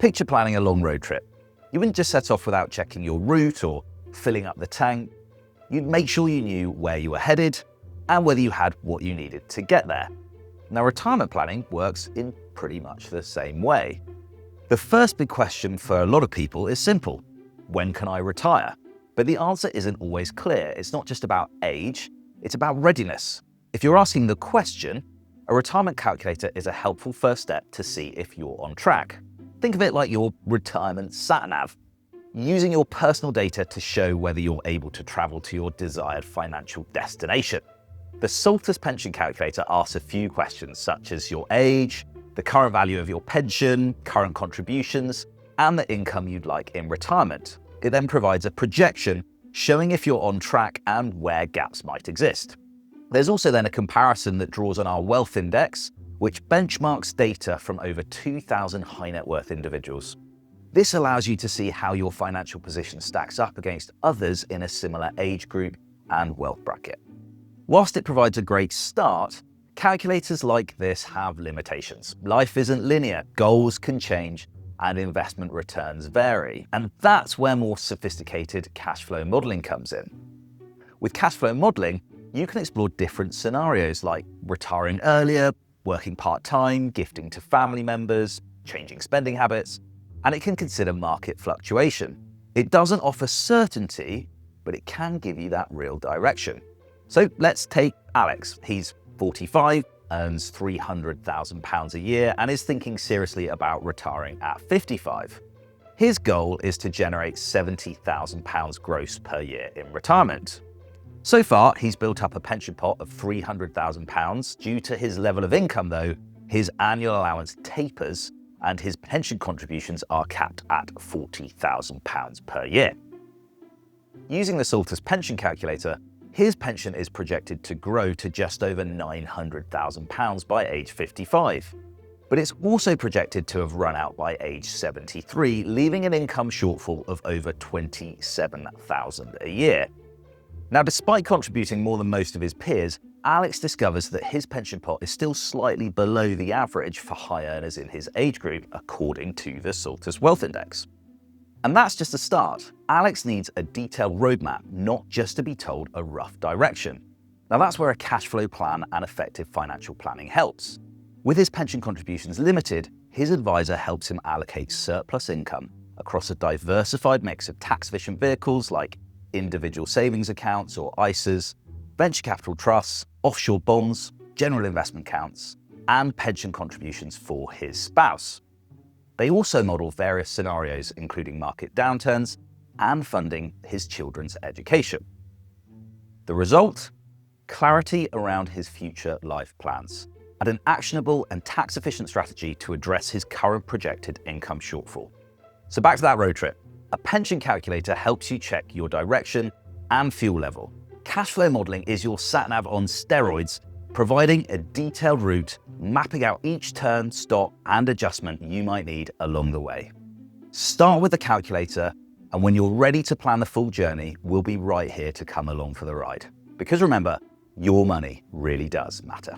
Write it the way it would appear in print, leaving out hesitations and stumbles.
Picture planning a long road trip. You wouldn't just set off without checking your route or filling up the tank. You'd make sure you knew where you were headed and whether you had what you needed to get there. Now, retirement planning works in pretty much the same way. The first big question for a lot of people is simple: when can I retire? But the answer isn't always clear. It's not just about age, it's about readiness. If you're asking the question, a retirement calculator is a helpful first step to see if you're on track. Think of it like your retirement sat-nav, using your personal data to show whether you're able to travel to your desired financial destination. The Saltus Pension Calculator asks a few questions such as your age, the current value of your pension, current contributions, and the income you'd like in retirement. It then provides a projection showing if you're on track and where gaps might exist. There's also then a comparison that draws on our wealth index, which benchmarks data from over 2,000 high net worth individuals. This allows you to see how your financial position stacks up against others in a similar age group and wealth bracket. Whilst it provides a great start, calculators like this have limitations. Life isn't linear, goals can change, and investment returns vary. And that's where more sophisticated cash flow modeling comes in. With cash flow modeling, you can explore different scenarios like retiring earlier, working part-time, gifting to family members, changing spending habits, and it can consider market fluctuation. It doesn't offer certainty, but it can give you that real direction. So let's take Alex. He's 45, earns £300,000 a year, and is thinking seriously about retiring at 55. His goal is to generate £70,000 gross per year in retirement. So far, he's built up a pension pot of £300,000. Due to his level of income though, his annual allowance tapers and his pension contributions are capped at £40,000 per year. Using the Saltus Pension Calculator, his pension is projected to grow to just over £900,000 by age 55. But it's also projected to have run out by age 73, leaving an income shortfall of over £27,000 a year. Now, despite contributing more than most of his peers, Alex discovers that his pension pot is still slightly below the average for high earners in his age group, according to the Saltus Wealth Index. And that's just a start. Alex needs a detailed roadmap, not just to be told a rough direction. Now, that's where a cash flow plan and effective financial planning helps. With his pension contributions limited, his advisor helps him allocate surplus income across a diversified mix of tax-efficient vehicles like individual savings accounts or ISAs, venture capital trusts, offshore bonds, general investment accounts, and pension contributions for his spouse. They also model various scenarios, including market downturns and funding his children's education. The result? Clarity around his future life plans and an actionable and tax-efficient strategy to address his current projected income shortfall. So back to that road trip. A pension calculator helps you check your direction and fuel level. Cash flow modeling is your sat-nav on steroids, providing a detailed route, mapping out each turn, stop, and adjustment you might need along the way. Start with the calculator, and when you're ready to plan the full journey, we'll be right here to come along for the ride. Because remember, your money really does matter.